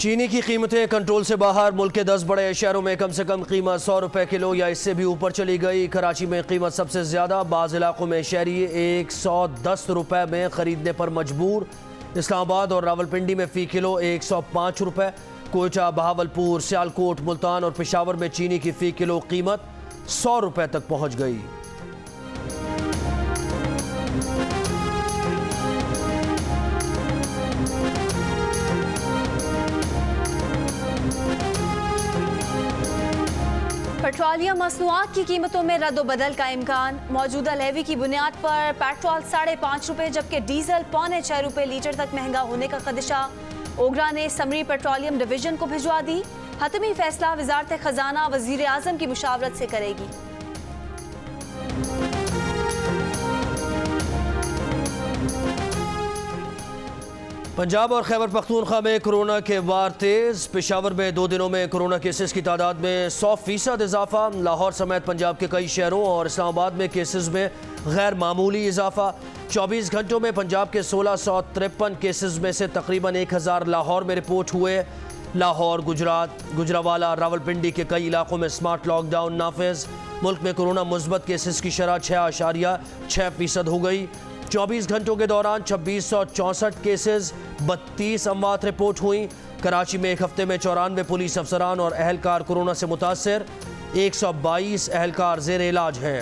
चीनी की कीमतें कंट्रोल से बाहर। मुल्क के 10 बड़े शहरों में कम से कम कीमत 100 रुपए किलो या इससे भी ऊपर चली गई। कराची में कीमत सबसे ज़्यादा, बाज़ इलाकों में शहरी 110 रुपए में ख़रीदने पर मजबूर। इस्लामाबाद और रावलपिंडी में फ़ी किलो 105 रुपए। कोयटा, बहावलपुर, सियालकोट, मुल्तान और पेशावर में चीनी की फ़ी किलो कीमत 100 रुपए तक पहुँच गई। पेट्रोलियम मसनूआत की कीमतों में रद्द-ओ-बदल का इम्कान। मौजूदा लेवी की बुनियाद पर पेट्रोल 5.5 रुपए जबकि डीजल 5.25 रुपए लीटर तक महंगा होने का खदशा। ओगरा ने समरी पेट्रोलियम डिवीजन को भिजवा दी। हतमी फैसला वजारत खजाना वजीर आजम की मुशावरत से करेगी। पंजाब और खैबर पख्तूनख्वा में कोरोना के वार तेज। पेशावर में 2 दिनों में कोरोना केसेस की तादाद में 100% इजाफा। लाहौर समेत पंजाब के कई शहरों और इस्लामाबाद में केसेस में गैर मामूली इजाफा। 24 घंटों में पंजाब के 1653 केसेस में से तकरीबन 1000 लाहौर में रिपोर्ट हुए। लाहौर, गुजरात, गुजरावाला, रावलपिंडी के कई इलाकों में स्मार्ट लॉकडाउन नाफिज। मुल्क में कोरोना मुस्बत केसेस की शरह 6.6% हो गई। 24 घंटों के दौरान 2664 केसेस, 32 अमवात रिपोर्ट हुई। कराची में एक हफ्ते में 94 पुलिस अफसरान और अहलकार कोरोना से मुतासर। 122 अहलकार जेर इलाज हैं।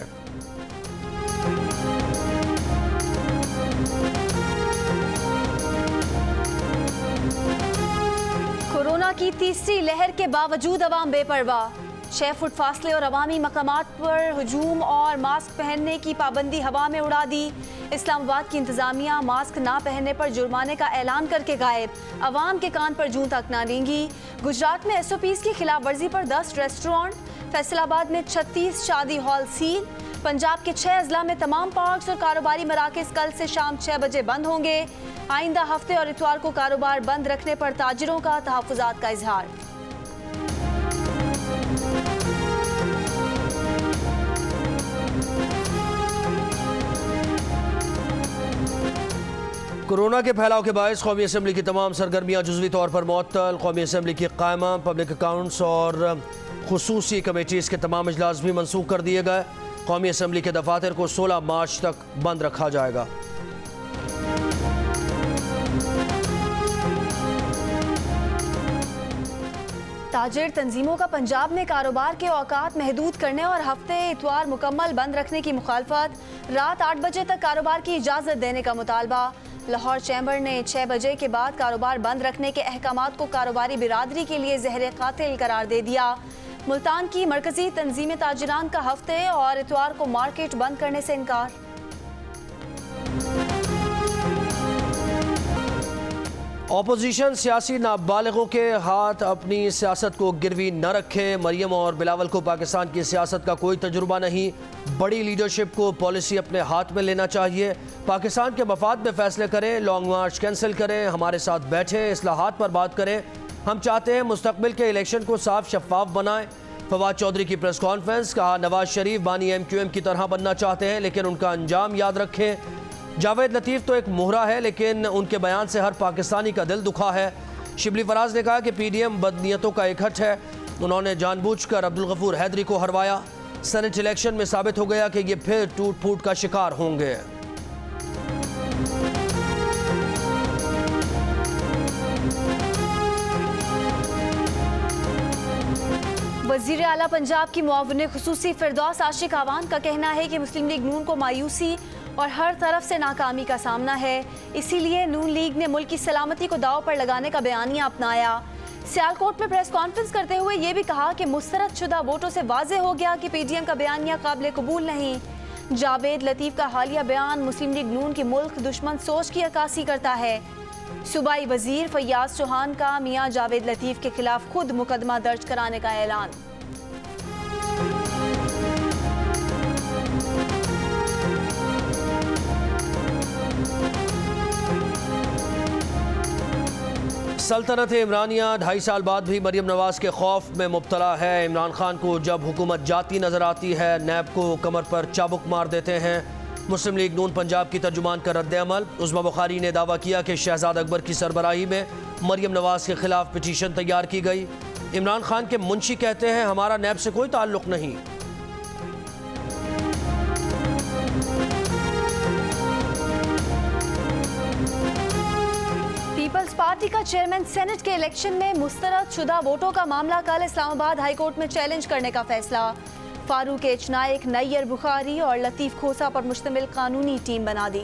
कोरोना की तीसरी लहर के बावजूद अवाम बेपरवाह। 6 फुट फासले और अवामी मकामात पर हजूम और मास्क पहनने की पाबंदी हवा में उड़ा दी। इस्लामाबाद की इंतजामिया मास्क ना पहनने पर जुर्माने का ऐलान करके गायब। अवाम के कान पर जूं तक ना रेंगी। गुजरात में SOPs की खिलाफ वर्जी पर 10 रेस्टोरेंट। फैसलाबाद में 36 शादी हॉल सील। पंजाब के 6 अजला में तमाम पार्क्स और कारोबारी मराकज़ कल से शाम 6 बजे बंद होंगे। आइंदा हफ्ते और इतवार को कारोबार बंद रखने पर ताजिरों का तहफ़्फ़ुज़ात का इजहार। कोरोना के फैलाव के बायस कौमी असम्बली की तमाम सरगर्मियाँ जुज़वी तौर पर मुअत्तल। कौमी असम्बली की कायमा, पब्लिक अकाउंट्स और खुसूसी कमेटीज़ के तमाम इजलास भी मनसूख कर दिए गए। कौमी असम्बली के दफातर को 16 मार्च तक बंद रखा जाएगा। ताजिर तंजीमों का पंजाब में कारोबार के औकात महदूद करने और हफ्ते इतवार मुकम्मल बंद रखने की मुखालफत। रात 8 बजे तक कारोबार की इजाज़त देने का मुतालबा। लाहौर चैम्बर ने 6 बजे के बाद कारोबार बंद रखने के अहकामात को कारोबारी बिरादरी के लिए जहर कातिल करार दे दिया। मुल्तान की मरकजी तंजीम ताजिरान का हफ्ते और इतवार को मार्केट बंद करने से इनकार। ऑपोजिशन सियासी नाबालिगों के हाथ अपनी सियासत को गिरवी न रखे। मरियम और बिलावल को पाकिस्तान की सियासत का कोई तजुर्बा नहीं। बड़ी लीडरशिप को पॉलिसी अपने हाथ में लेना चाहिए। पाकिस्तान के मफाद में फैसले करें। लॉन्ग मार्च कैंसिल करें, हमारे साथ बैठें, इस्लाहात पर बात करें। हम चाहते हैं मुस्तकबिल के इलेक्शन को साफ शफाफ बनाएं। फवाद चौधरी की प्रेस कॉन्फ्रेंस। कहा, नवाज शरीफ बानी MQM की तरह बनना चाहते हैं लेकिन उनका अंजाम याद रखें। जावेद लतीफ़ तो एक मोहरा है लेकिन उनके बयान से हर पाकिस्तानी का दिल दुखा है। शिबली फराज ने कहा कि PDM बदनीयतों का एक हट है। उन्होंने जानबूझकर अब्दुल गफूर हैदरी को हरवाया। सेनेट इलेक्शन में साबित हो गया कि ये फिर टूट फूट का शिकार होंगे। वज़ीर आला पंजाब की मुआविन खुसूसी फिरदौस आशिक आवान का कहना है कि मुस्लिम लीग नून को मायूसी और हर तरफ से नाकामी का सामना है। इसीलिए नून लीग ने मुल्क की सलामती को दाव पर लगाने का बयानिया अपनाया। सियालकोट में प्रेस कॉन्फ्रेंस करते हुए ये भी कहा कि मुस्तरद शुदा वोटों से वाज़े हो गया कि PDM का बयानिया काबिल कबूल नहीं। जावेद लतीफ़ का हालिया बयान मुस्लिम लीग नून की मुल्क दुश्मन सोच की अक्कासी करता है। सूबाई वजीर फैयाज चौहान का मियाँ जावेद लतीफ़ के खिलाफ खुद मुकदमा दर्ज कराने का ऐलान। सल्तनत इमरानिया 2.5 साल बाद भी मरियम नवाज के खौफ में मुब्तला है। इमरान खान को जब हुकूमत जाती नजर आती है, नैब को कमर पर चाबुक मार देते हैं। मुस्लिम लीग नून पंजाब की तर्जुमान का रद्द-ए-अमल। उज़्मा बुखारी ने दावा किया कि शहजाद अकबर की सरबराही में मरियम नवाज के खिलाफ पिटीशन तैयार की गई। इमरान खान के मुंशी कहते हैं हमारा नैब से कोई ताल्लुक नहीं। पीपल्स पार्टी का चेयरमैन सेनेट के इलेक्शन में मुस्तरद शुदा वोटों का मामला कल इस्लामाबाद हाई कोर्ट में चैलेंज करने का फैसला। फारूक एच नाइक, नैयर बुखारी और लतीफ खोसा पर मुश्तमिल कानूनी टीम बना दी।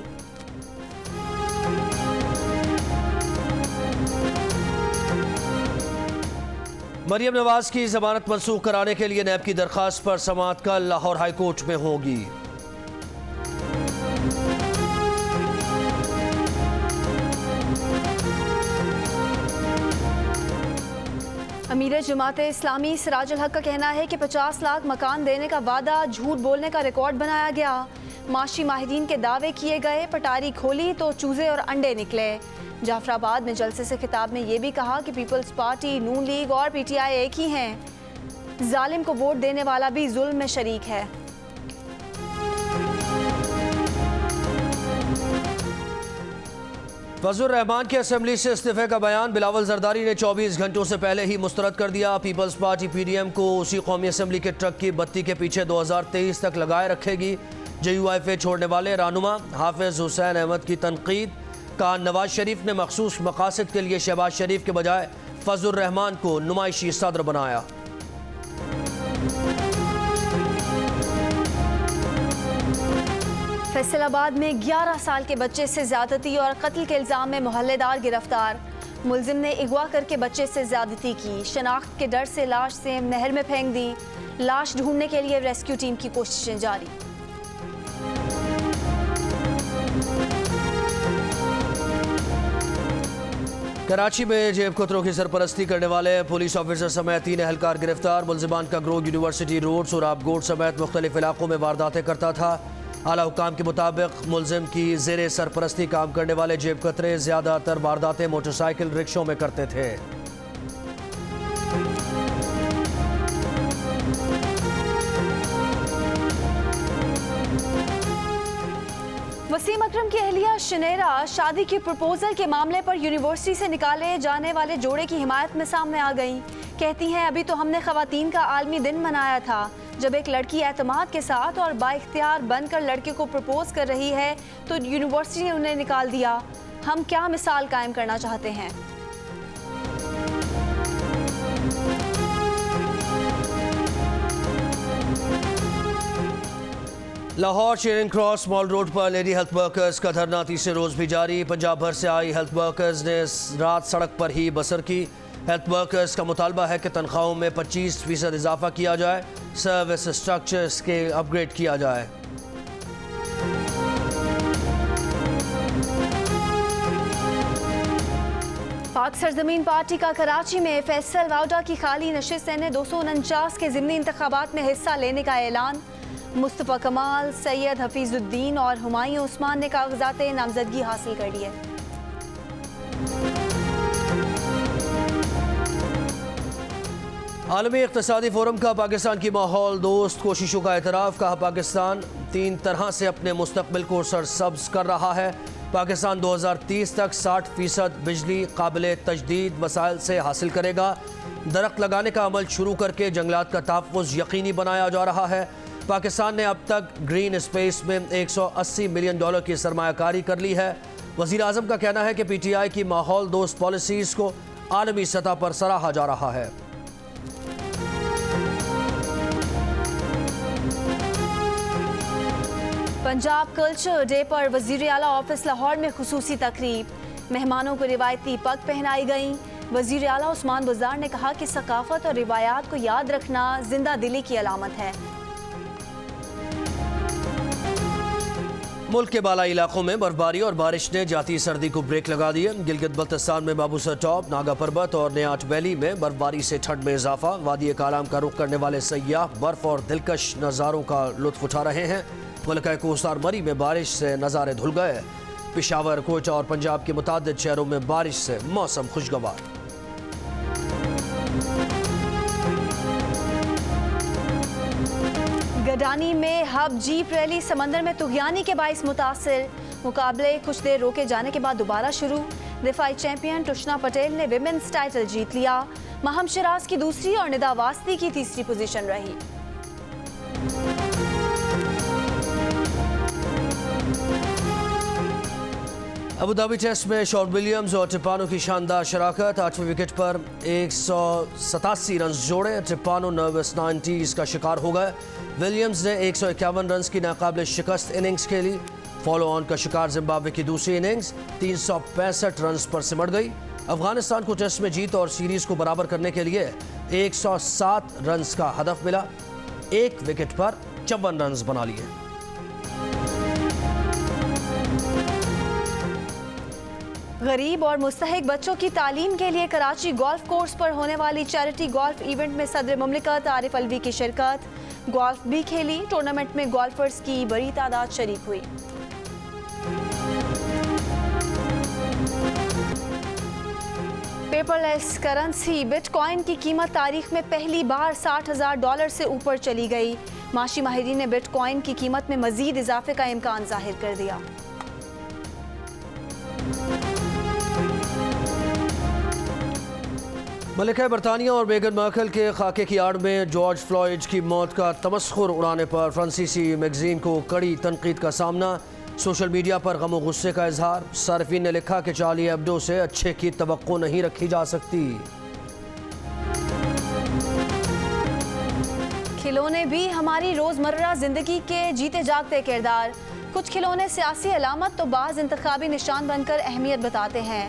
मरियम नवाज की जमानत मंसूख कराने के लिए नैब की दरखास्त पर समाअत कल लाहौर हाई कोर्ट में होगी। अमीर जमाते इस्लामी सिराजुल हक का कहना है कि 50 लाख मकान देने का वादा झूठ बोलने का रिकॉर्ड बनाया गया। माशी माहिदीन के दावे किए गए, पटारी खोली तो चूजे और अंडे निकले। जाफराबाद में जलसे से खिताब में ये भी कहा कि पीपल्स पार्टी, नून लीग और पीटीआई एक ही हैं। जालिम को वोट देने वाला भी जुल्म में शरीक है। फजलुर रहमान के असेंबली से इस्तीफे का बयान बिलावल जरदारी ने 24 घंटों से पहले ही मुस्तरद कर दिया। पीपल्स पार्टी पीडीएम को उसी कौमी असेंबली के ट्रक की बत्ती के पीछे 2023 तक लगाए रखेगी। JUIF छोड़ने वाले रहनुमा हाफिज हुसैन अहमद की तनकीद का नवाज शरीफ ने मखसूस मकासद के लिए शहबाज शरीफ के बजाय फजलुर रहमान को नुमाइशी सदर बनाया। फैसलाबाद में 11 साल के बच्चे से ज्यादती और कत्ल के इल्जाम में मोहल्लेदार गिरफ्तार। मुलजिम ने अगवा करके बच्चे से ज्यादती की। शनाख्त के डर से लाश से नहर में फेंक दी। लाश ढूंढने के लिए रेस्क्यू टीम की कोशिशें जारी। कराची में जेब कतरों की सरपरस्ती करने वाले पुलिस ऑफिसर समेत 3 एहलकार गिरफ्तार। मुलजिमान का ग्रोह यूनिवर्सिटी रोड, सोराबगोट समेत मुख्तलिफ इलाकों में वारदातें करता था। आला हुक्काम के मुताबिक मुलजिम की जेरे सरपरस्ती काम करने वाले जेब कतरे ज़्यादातर वारदातें मोटरसाइकिल रिक्शों में करते थे। वसीम अकरम की अहलिया शनेरा शादी की प्रपोजल के मामले पर यूनिवर्सिटी से निकाले जाने वाले जोड़े की हिमायत में सामने आ गई। कहती हैं अभी तो हमने ख़वातीन का आलमी दिन मनाया था जब एक लड़की एतमाद के साथ और बाइख्तियार बनकर लड़के को प्रपोज कर रही है तो यूनिवर्सिटी ने उन्हें निकाल दिया। हम क्या मिसाल कायम करना चाहते हैं। Lahore Charing cross mall road पर लेडी हेल्थ वर्कर्स का धरना तीसरे रोज भी जारी। पंजाब भर से आई हेल्थ वर्कर्स ने रात सड़क पर ही बसर की। हेल्थ वर्कर्स का मुतालबा है कि तनख्वाहों में 25% इजाफा किया जाए, सर्विस स्ट्रक्चर्स के अपग्रेड किया जाए। पाक सरजमीन पार्टी का कराची में फैसल वाउडा की खाली नशिस्त ने 249 के ज़िमनी इंतखाबात में हिस्सा लेने का ऐलान। मुस्तफ़ा कमाल, सैयद हफीजुद्दीन और हुमायूं उस्मान ने कागजात नामजदगी हासिल कर लिए। आलमी इक़्तिसादी फोरम का पाकिस्तान की माहौल दोस्त कोशिशों का एतराफ़। कहा पाकिस्तान 3 तरह से अपने मुस्तकबिल को सरसब्ज़ कर रहा है। पाकिस्तान 2030 तक 60% बिजली काबिल तजदीद वसाइल से हासिल करेगा। दरख्त लगाने का अमल शुरू करके जंगलात का तहफ़्फ़ुज़ यकीनी बनाया जा रहा है। पाकिस्तान ने अब तक ग्रीन स्पेस में $180 मिलियन की सरमायाकारी कर ली है। वज़ीर आज़म का कहना है कि PTI की माहौल दोस्त पॉलिसीज़ को आलमी सतह पर सराहा जा रहा है। पंजाब कल्चर डे पर वज़ीर आला ऑफिस लाहौर में खुसूसी तकरीब। मेहमानों को रिवायती पग पहनाई गई। वज़ीर आला उस्मान बुज़दार ने कहा कि सकाफत और रिवायात को याद रखना जिंदा दिली की अलामत है। मुल्क के बालाई इलाकों में बर्फबारी और बारिश ने जाती सर्दी को ब्रेक लगा दिए। गिलगित बल्तिस्तान में बाबूसर टॉप, नागा पर्वत और नियाच वैली में बर्फबारी से ठंड में इजाफा। वादी कालाम का रुख करने वाले सयाह बर्फ और दिलकश नज़ारों का लुत्फ उठा रहे हैं। मुल्क कोस्तार मरी में बारिश से नज़ारे धुल गए। पेशावर, कोयटा और पंजाब के मुतादिद शहरों में बारिश से मौसम खुशगवार। गडानी में हब जीप रैली समंदर में तुगयानी के बाइस मुतासिर। मुकाबले कुछ देर रोके जाने के बाद दोबारा शुरू। दिफाई चैंपियन तुष्ना पटेल ने विमेंस टाइटल जीत लिया। महम शिराज की दूसरी और निदा वास्ती की तीसरी पोजीशन रही। अबू धाबी टेस्ट में शॉन विलियम्स और टिपानो की शानदार शराकत। 8वें विकेट पर 187 रन जोड़े। टिपानो नर्वस 90s का शिकार हो गए। विलियम्स ने 151 रन की नाकाबिले शिकस्त इनिंग्स खेली। फॉलो ऑन का शिकार जिम्बाब्वे की दूसरी इनिंग्स 365 रन पर सिमट गई। अफगानिस्तान को टेस्ट में जीत और सीरीज को बराबर करने के लिए 107 रन का हदफ मिला। 1 विकेट पर 54 रन बना लिए। गरीब और मुस्तहिक बच्चों की तालीम के लिए कराची गोल्फ कोर्स पर होने वाली चैरिटी गोल्फ इवेंट में सदर मुमलिकत आरिफ अलवी की शिरकत। गोल्फ भी खेली। टूर्नामेंट में गोल्फर्स की बड़ी तादाद शरीक हुई। पेपरलेस करेंसी बिटकॉइन की कीमत तारीख में पहली बार $60,000 से ऊपर चली गई। माशी माहिरीन ने बिटकॉइन की कीमत में मजीद इजाफे का इम्कान जाहिर कर दिया। मलिका बरतानिया और मेगन मार्कल के खाके की आड़ में जॉर्ज फ्लॉयड की मौत का तमस्खुर उड़ाने पर फ्रांसीसी मैगजीन को कड़ी तनकीद का सामना। सोशल मीडिया पर गम और गुस्से का इजहार। सार्फिन ने लिखा कि चार्ली एब्डो से अच्छे की तवक्को नहीं रखी जा सकती। खिलौने भी हमारी रोजमर्रा जिंदगी के जीते जागते किरदार। कुछ खिलौने सियासी अलामत तो बाज इंतखाबी निशान बनकर अहमियत बताते हैं।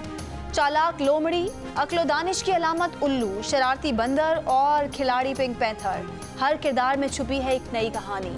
चालाक लोमड़ी, अक्लो दानिश की अलामत उल्लू, शरारती बंदर और खिलाड़ी पिंक पैंथर। हर किरदार में छुपी है एक नई कहानी।